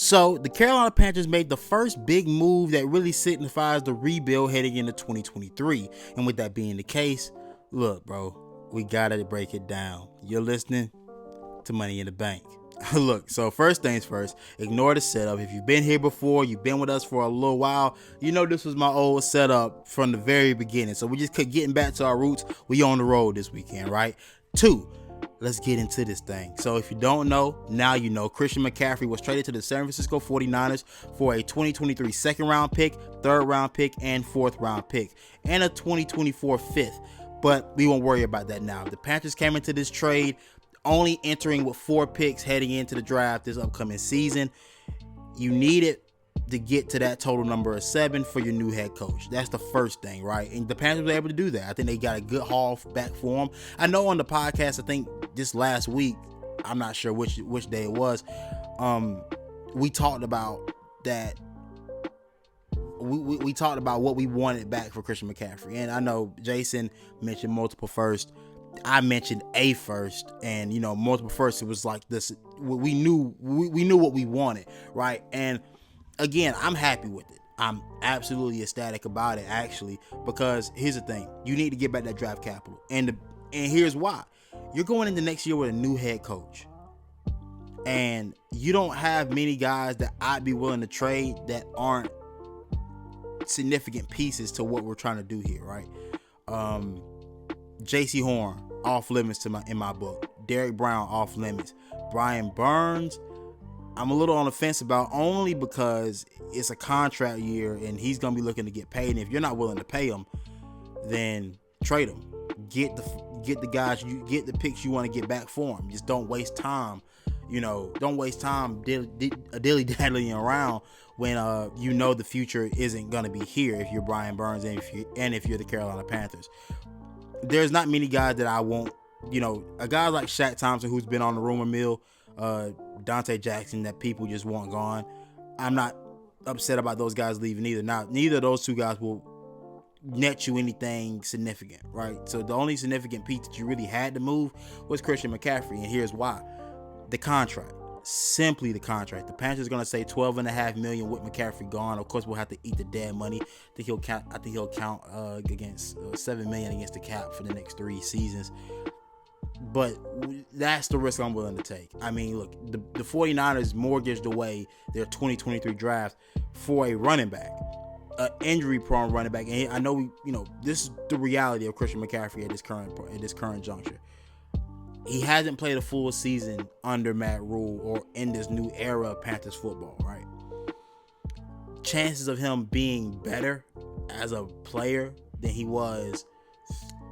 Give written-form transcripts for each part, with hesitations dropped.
So the Carolina Panthers made the first big move that really signifies the rebuild heading into 2023. And with that being the case, look, bro, we gotta break it down. You're listening to Money in the Bank. Look, so first things first, ignore the setup. If you've been here before, you've been with us for a little while, you know this was my old setup from the very beginning. So we just kept getting back to our roots. We on the road this weekend, right? 2, let's get into this thing. So if you don't know, now you know. Christian McCaffrey was traded to the San Francisco 49ers for a 2023 second round pick, third round pick, and fourth round pick, and a 2024 fifth. But we won't worry about that now. The Panthers came into this trade only entering with 4 picks heading into the draft this upcoming season. You need it to get to that total number of 7 for your new head coach. That's the first thing, right? And the Panthers were able to do that. I think they got a good haul back for them. I know on the podcast, I think this last week, I'm not sure which day it was, we talked about that. We talked about what we wanted back for Christian McCaffrey. And I know Jason mentioned multiple first. I mentioned a first, and multiple first. It was like this. We knew what we wanted, right? And again, I'm happy with it. I'm absolutely ecstatic about it, actually, because here's the thing: you need to get back that draft capital, and here's why: you're going into next year with a new head coach, and you don't have many guys that I'd be willing to trade that aren't significant pieces to what we're trying to do here, right? J.C. Horn off limits in my book. Derek Brown off limits. Brian Burns, I'm a little on the fence about, only because it's a contract year and he's gonna be looking to get paid. And if you're not willing to pay him, then trade him. Get the guys, you get the picks you want to get back for him. Just don't waste time. Don't waste time dilly-dallying around when the future isn't gonna be here if you're Brian Burns and if you're the Carolina Panthers. There's not many guys that I want, a guy like Shaq Thompson, who's been on the rumor mill, Dante Jackson, that people just want gone. I'm not upset about those guys leaving either. Now, neither of those two guys will net you anything significant, right? So the only significant piece that you really had to move was Christian McCaffrey, and here's why. The contract. Simply the contract. The Panthers are going to say $12.5 million with McCaffrey gone. Of course, we'll have to eat the dead money. I think he'll count against $7 million against the cap for the next 3 seasons. But that's the risk I'm willing to take. I mean, look, the 49ers mortgaged away their 2023 draft for a running back, an injury-prone running back. And I know this is the reality of Christian McCaffrey at this current juncture. He hasn't played a full season under Matt Rule or in this new era of Panthers football, right? Chances of him being better as a player than he was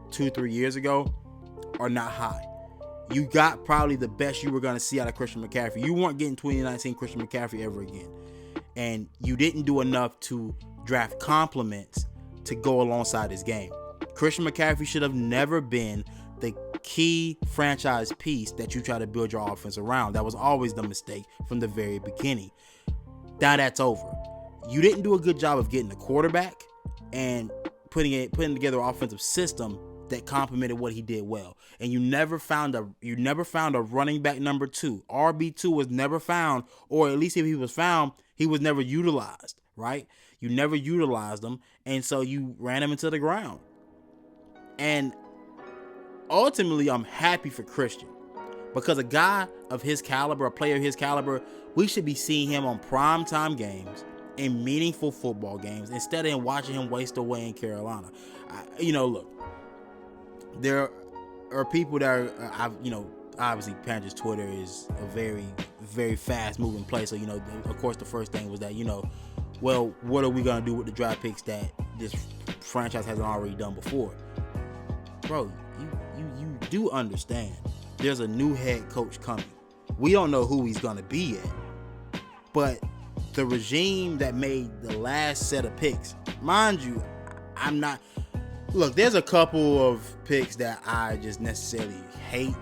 2-3 years ago are not high. You got probably the best you were going to see out of Christian McCaffrey. You weren't getting 2019 Christian McCaffrey ever again. And you didn't do enough to draft compliments to go alongside his game. Christian McCaffrey should have never been the key franchise piece that you try to build your offense around. That was always the mistake from the very beginning. Now that's over. You didn't do a good job of getting a quarterback and putting together an offensive system that complemented what he did well. And you never found a running back number 2. RB2 was never found, or at least if he was found, he was never utilized, right? You never utilized him, and so you ran him into the ground. And ultimately, I'm happy for Christian, because a guy of his caliber, a player of his caliber, we should be seeing him on primetime games in meaningful football games instead of watching him waste away in Carolina. Look, there are people that are, obviously Panthers Twitter is a very, very fast moving place. So, of course, the first thing was that, well, what are we going to do with the draft picks that this franchise hasn't already done before? Bro, you do understand there's a new head coach coming. We don't know who he's going to be yet. But the regime that made the last set of picks, mind you, I'm not... Look, there's a couple of picks that I just necessarily hate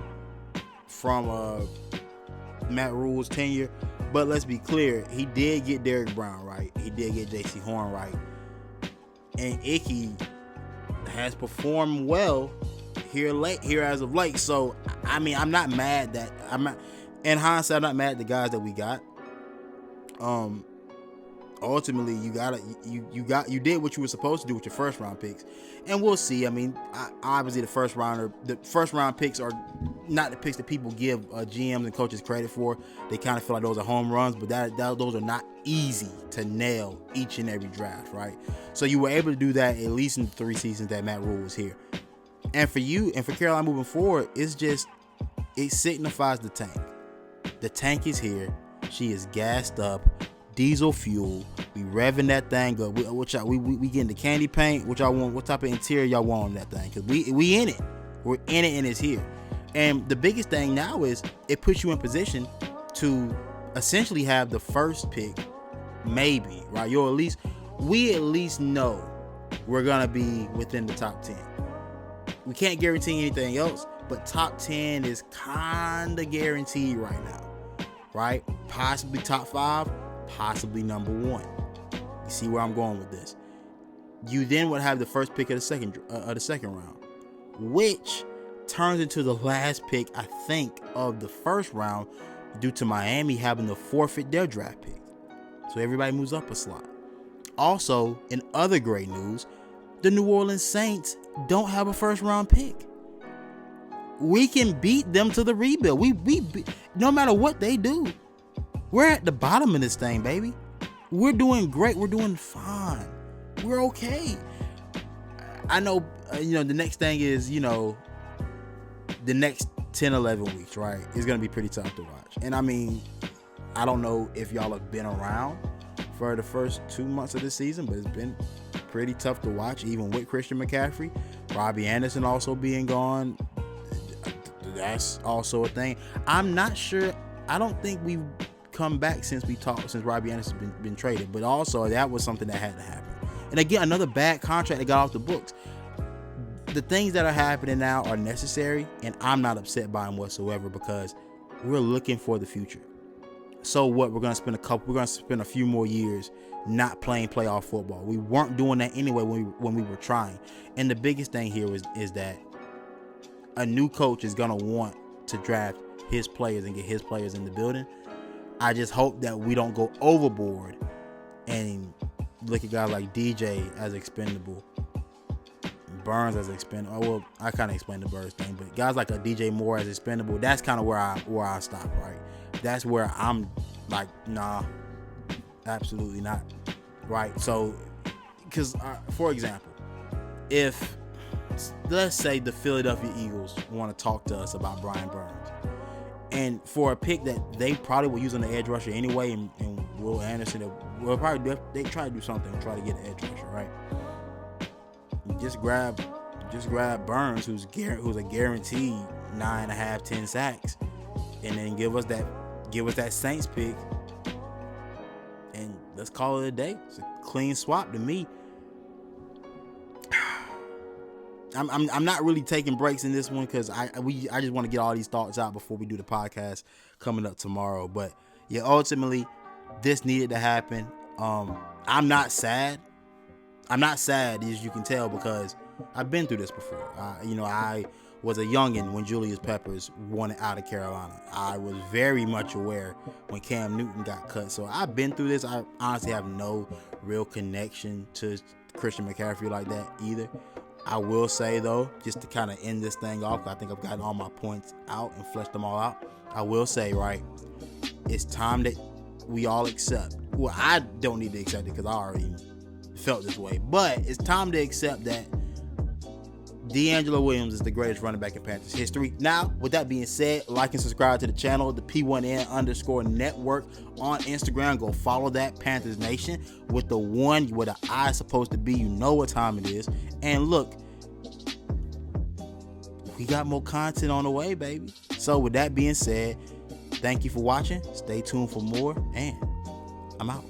from Matt Rule's tenure. But let's be clear, he did get Derek Brown right. He did get J.C. Horn right. And Icky has performed well here as of late. So, I mean, I'm not mad that... in hindsight, I'm not mad at the guys that we got. ultimately you did what you were supposed to do with your first round picks, and we'll see. I mean, obviously the first round picks are not the picks that people give GMs and coaches credit for. They kind of feel like those are home runs, but those are not easy to nail each and every draft, right? So you were able to do that at least in the 3 seasons that Matt Rule was here. And for you and for Carolina moving forward, it signifies the tank. The tank is here. She is gassed up. Diesel fuel. We revving that thing up. We getting the candy paint. What y'all want? What type of interior y'all want on that thing? Because we in it. We're in it and it's here. And the biggest thing now is it puts you in position to essentially have the first pick, maybe, right? We at least know we're gonna be within the top 10. We can't guarantee anything else, but top 10 is kinda guaranteed right now, right? Possibly top 5, possibly number 1. You see where I'm going with this? You then would have the first pick of the second round, which turns into the last pick, I think, of the first round, due to Miami having to forfeit their draft pick. So everybody moves up a slot. Also, in other great news, the New Orleans Saints don't have a first round pick. We can beat them to the rebuild. We no matter what they do, we're at the bottom of this thing, baby. We're doing great. We're doing fine. We're okay. I know, the next thing is, the next 10, 11 weeks, right? It's going to be pretty tough to watch. And I mean, I don't know if y'all have been around for the first 2 months of the season, but it's been pretty tough to watch, even with Christian McCaffrey. Robbie Anderson also being gone. That's also a thing. I'm not sure. I don't think we've come back since Robbie Anderson's been traded. But also, that was something that had to happen. And again, another bad contract that got off the books. The things that are happening now are necessary, and I'm not upset by them whatsoever because we're looking for the future. So what? We're gonna spend a few more years not playing playoff football. We weren't doing that anyway when we were trying. And the biggest thing here is that a new coach is gonna want to draft his players and get his players in the building. I just hope that we don't go overboard and look at guys like DJ as expendable, Burns as expendable. Oh, well, I kind of explained the Burns thing, but guys like a DJ Moore as expendable, that's kind of where I stop, right? That's where I'm like, nah, absolutely not, right? So, because, for example, if, let's say the Philadelphia Eagles want to talk to us about Brian Burns, and for a pick that they probably will use on the edge rusher anyway, and Will Anderson, they try to do something and try to get an edge rusher, right? Just grab Burns, who's a guaranteed 9.5, 10 sacks, and then give us that Saints pick, and let's call it a day. It's a clean swap to me. I'm not really taking breaks in this one because I just want to get all these thoughts out before we do the podcast coming up tomorrow. But yeah, ultimately, this needed to happen. I'm not sad. I'm not sad, as you can tell, because I've been through this before. I was a youngin' when Julius Peppers wanted out of Carolina. I was very much aware when Cam Newton got cut. So I've been through this. I honestly have no real connection to Christian McCaffrey like that either. I will say, though, just to kind of end this thing off, I think I've gotten all my points out and fleshed them all out. I will say, right, it's time that we all accept. Well, I don't need to accept it because I already felt this way. But it's time to accept that D'Angelo Williams is the greatest running back in Panthers history. Now, with that being said, like and subscribe to the channel, the P1N_network on Instagram. Go follow that, Panthers Nation, with the one where the I is supposed to be. You know what time it is. And look, we got more content on the way, baby. So with that being said, thank you for watching. Stay tuned for more, and I'm out.